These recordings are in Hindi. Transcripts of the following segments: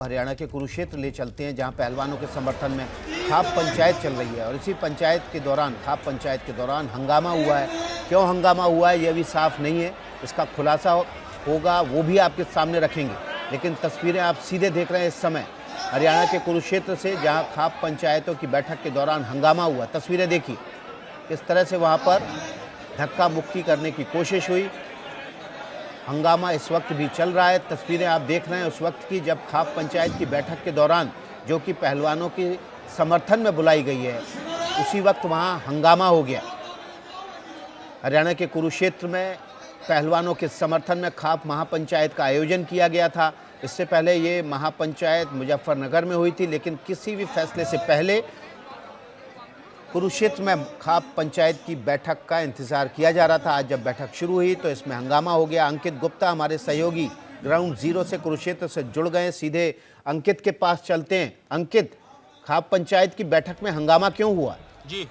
हरियाणा के कुरुक्षेत्र ले चलते हैं, जहां पहलवानों के समर्थन में खाप पंचायत चल रही है और इसी पंचायत के दौरान खाप पंचायत के दौरान हंगामा हुआ है। क्यों हंगामा हुआ है यह भी साफ नहीं है, इसका खुलासा होगा वो भी आपके सामने रखेंगे। लेकिन तस्वीरें आप सीधे देख रहे हैं इस समय हरियाणा के कुरुक्षेत्र से, जहां खाप पंचायतों की बैठक के दौरान हंगामा हुआ। तस्वीरें देखिए किस तरह से वहां पर धक्का मुक्की करने की कोशिश हुई। हंगामा इस वक्त भी चल रहा है। तस्वीरें आप देख रहे हैं उस वक्त की जब खाप पंचायत की बैठक के दौरान, जो कि पहलवानों के समर्थन में बुलाई गई है, उसी वक्त वहां हंगामा हो गया। हरियाणा के कुरुक्षेत्र में पहलवानों के समर्थन में खाप महापंचायत का आयोजन किया गया था। इससे पहले ये महापंचायत मुजफ्फरनगर में हुई थी, लेकिन किसी भी फैसले से पहले कुरुक्षेत्र में खाप पंचायत की बैठक का इंतजार किया जा रहा था। आज जब बैठक शुरू हुई तो इसमें हंगामा हो गया। अंकित गुप्ता हमारे सहयोगी ग्राउंड जीरो से कुरुक्षेत्र से जुड़ गए, सीधे अंकित के पास चलते हैं। अंकित, खाप पंचायत की बैठक में हंगामा क्यों हुआ? जी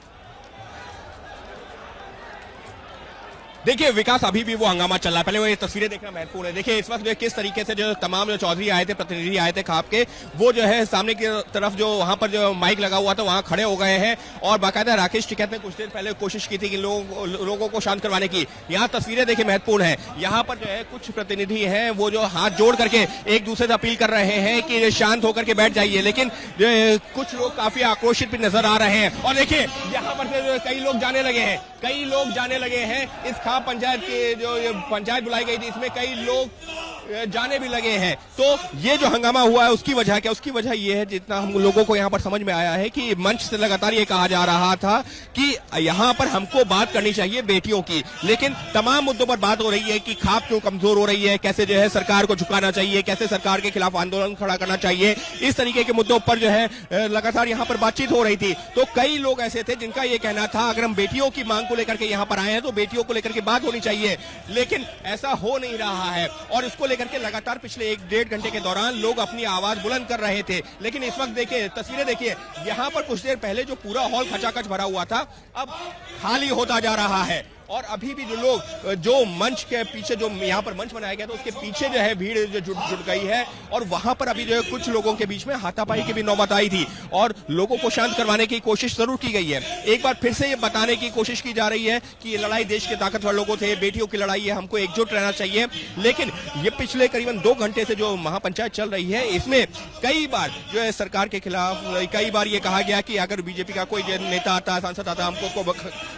देखिए विकास, अभी भी वो हंगामा चल रहा है। पहले वो ये तस्वीरें देखना महत्वपूर्ण है। देखिए इस वक्त जो किस तरीके से जो तमाम जो चौधरी आए थे, प्रतिनिधि आए थे खाप के, वो जो है सामने की तरफ जो वहां पर जो माइक लगा हुआ था वहां खड़े हो गए हैं और बाकायदा राकेश टिकैत ने कुछ देर पहले कोशिश की थी कि लोगों को शांत करवाने की। यहाँ तस्वीरें देखिए महत्वपूर्ण है। यहाँ पर जो है कुछ प्रतिनिधि हैं वो जो हाथ जोड़ करके एक दूसरे से अपील कर रहे हैं कि शांत होकर के बैठ जाइए, लेकिन कुछ लोग काफी आक्रोशित भी नजर आ रहे हैं। और देखिए यहाँ पर से कई लोग जाने लगे हैं इस खाप पंचायत की जो पंचायत बुलाई गई थी, इसमें कई लोग जाने भी लगे हैं। तो ये जो हंगामा हुआ है उसकी वजह क्या? उसकी वजह ये है, जितना हम लोगों को यहाँ पर समझ में आया है कि मंच से लगातार ये कहा जा रहा था कि यहाँ पर हमको बात करनी चाहिए बेटियों की, लेकिन तमाम मुद्दों पर बात हो रही है कि खाप क्यों कमजोर हो रही है, कैसे जो है सरकार को झुकाना चाहिए, कैसे सरकार के खिलाफ आंदोलन खड़ा करना चाहिए, इस तरीके के मुद्दों पर जो है लगातार यहाँ पर बातचीत हो रही थी। तो कई लोग ऐसे थे जिनका ये कहना था अगर हम बेटियों की मांग को लेकर के यहाँ पर आए हैं तो बेटियों को लेकर के बात होनी चाहिए, लेकिन ऐसा हो नहीं रहा है। और इसको करके लगातार पिछले 1-1.5 घंटे के दौरान लोग अपनी आवाज बुलंद कर रहे थे। लेकिन इस वक्त देखिए तस्वीरें देखिए, यहाँ पर कुछ देर पहले जो पूरा हॉल खचाखच भरा हुआ था अब खाली होता जा रहा है। और अभी भी जो लोग जो मंच के पीछे, जो यहाँ पर मंच बनाया गया था उसके पीछे जो है भीड़ जो जुट गई है और वहां पर अभी जो है कुछ लोगों के बीच में हाथापाई की भी नौबत आई थी और लोगों को शांत करवाने की कोशिश जरूर की गई है। एक बार फिर से ये बताने की कोशिश की जा रही है कि ये लड़ाई देश के ताकतवर लोगों से, बेटियों की लड़ाई है, हमको एकजुट रहना चाहिए। लेकिन ये पिछले करीबन 2 घंटे से जो महापंचायत चल रही है इसमें कई बार जो है सरकार के खिलाफ कई बार ये कहा गया कि अगर बीजेपी का कोई नेता आता, सांसद आता, हमको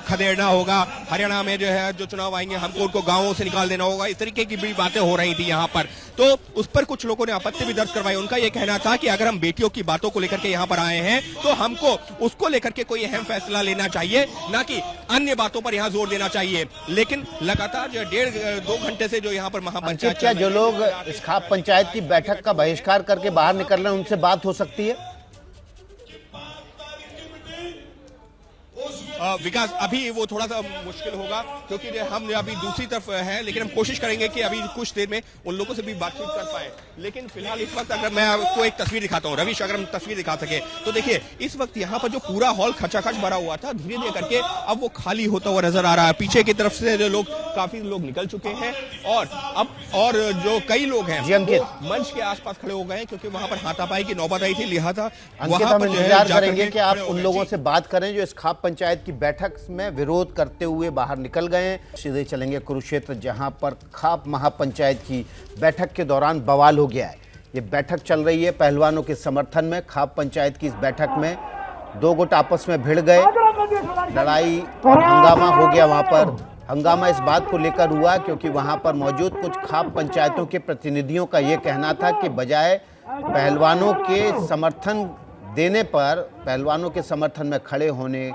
खदेड़ना होगा, हरियाणा में जो है जो चुनाव आएंगे हमको उनको गांवों से निकाल देना होगा, इस तरीके की भी बातें हो रही थी यहाँ पर। तो उस पर कुछ लोगों ने आपत्ति भी दर्ज करवाई। उनका यह कहना था कि अगर हम बेटियों की बातों को लेकर के यहाँ पर आए हैं तो हमको उसको लेकर के कोई अहम फैसला लेना चाहिए, ना कि अन्य बातों पर यहाँ जोर देना चाहिए। लेकिन लगातार जो 1.5-2 घंटे से जो यहाँ पर महापंचायत, क्या जो लोग इस खाप पंचायत की बैठक का बहिष्कार करके बाहर निकल रहे हैं उनसे बात हो सकती है? विकास, अभी वो थोड़ा सा मुश्किल होगा क्योंकि हम अभी दूसरी तरफ हैं, लेकिन हम कोशिश करेंगे कि अभी कुछ देर में उन लोगों से भी बातचीत कर पाए। लेकिन फिलहाल इस वक्त अगर मैं आपको एक तस्वीर दिखाता हूँ, रविश अगर हम तस्वीर दिखा सके तो देखिए इस वक्त यहाँ पर जो पूरा हॉल खचाखच भरा हुआ था धीरे धीरे करके अब वो खाली होता हुआ नजर आ रहा है। पीछे की तरफ से जो लोग, काफी लोग निकल चुके हैं और जो कई लोग हैं वो मंच के आसपास खड़े हो गए क्योंकि वहां पर हाथापाई की नौबत आई थी। लिहाजा वहां पर इंतजार करेंगे कि आप उन लोगों से बात करें जो इस खाप पंचायत बैठक में विरोध करते हुए बाहर निकल गए। सीधे चलेंगे कुरुक्षेत्र, जहां पर खाप महापंचायत की बैठक के दौरान बवाल हो गया है। ये बैठक चल रही है पहलवानों के समर्थन में। खाप पंचायत की इस बैठक में 2 गुट आपस में भिड़ गए, लड़ाई और हंगामा हो गया। वहां पर हंगामा इस बात को लेकर हुआ क्योंकि वहां पर मौजूद कुछ खाप पंचायतों के प्रतिनिधियों का यह कहना था कि बजाय पहलवानों के समर्थन देने पर, पहलवानों के समर्थन में खड़े होने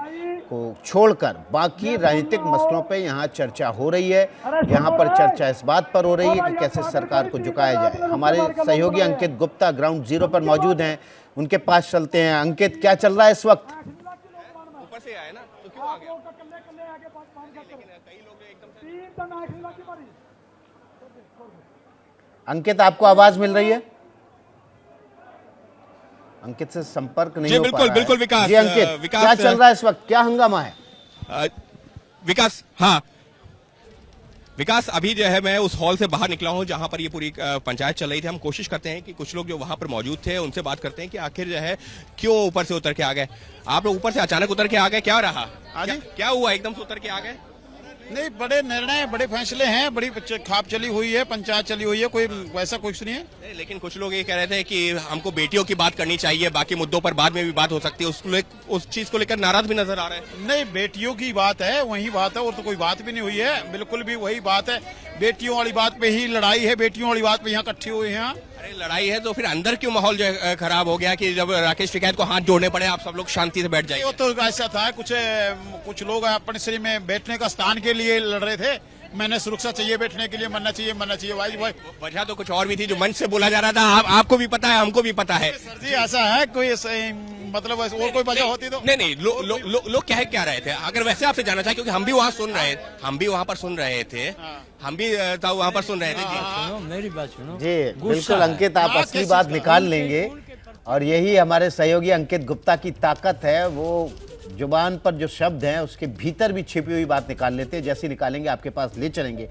को छोड़कर बाकी राजनीतिक मसलों पे यहाँ चर्चा हो रही है। यहाँ पर चर्चा इस बात पर हो रही है कि कैसे सरकार को झुकाया जाए। हमारे सहयोगी अंकित गुप्ता ग्राउंड जीरो पर मौजूद हैं, उनके पास चलते हैं। अंकित, क्या चल रहा है इस वक्त? ऊपर से आए ना तो क्यों आ गया? अंकित, आपको आवाज मिल रही है? अंकित से संपर्क नहीं हो पा रहा है। बिल्कुल विकास। जी अंकित, क्या चल रहा है इस वक्त, क्या हंगामा है? विकास, हाँ विकास, अभी जो है मैं उस हॉल से बाहर निकला हूं जहां पर ये पूरी पंचायत चल रही थी। हम कोशिश करते हैं कि कुछ लोग जो वहां पर मौजूद थे उनसे बात करते हैं कि आखिर जो है क्यों ऊपर से उतर के आ गए। आप लोग ऊपर से अचानक उतर के आ गए, क्या रहा? क्या हुआ, एकदम से उतर के आ गए? नहीं, बड़े निर्णय, बड़े फैसले हैं, बड़ी खाप चली हुई है, पंचायत चली हुई है, कोई वैसा कुछ नहीं है। लेकिन कुछ लोग ये कह रहे थे कि हमको बेटियों की बात करनी चाहिए, बाकी मुद्दों पर बाद में भी बात हो सकती है, उस चीज को लेकर नाराज भी नजर आ रहे हैं। नहीं, बेटियों की बात है, वही बात है, और तो कोई बात भी नहीं हुई है, बिल्कुल भी वही बात है। बेटियों वाली बात पे ही लड़ाई है, बेटियों वाली बात पे यहाँ इकट्ठी हुए हैं। अरे लड़ाई है तो फिर अंदर क्यों माहौल जो है खराब हो गया कि जब राकेश टिकैत को हाथ जोड़ने पड़े आप सब लोग शांति से बैठ जाइए? वो तो ऐसा था, कुछ लोग अपने शरीर में बैठने का स्थान के लिए लड़ रहे थे। मैंने सुरक्षा चाहिए, बैठने के लिए मरना चाहिए भाई। वजह तो कुछ और भी थी जो मंच से बोला जा रहा था, आपको भी पता है, हमको भी पता है। सर जी, ऐसा है, कोई मतलब और कोई वजह होती तो नहीं, लोग क्या रहे थे? अगर वैसे आपसे जानना चाहिए, क्योंकि हम भी वहाँ सुन रहे थे, हम भी वहाँ पर सुन रहे थे जी। मेरी बात सुनो जी बिल्कुल अंकित, आप असली बात निकाल लेंगे और यही हमारे सहयोगी अंकित गुप्ता की ताकत है। वो जुबान पर जो शब्द हैं उसके भीतर भी छिपी हुई बात निकाल लेते हैं, जैसे निकालेंगे आपके पास ले चलेंगे।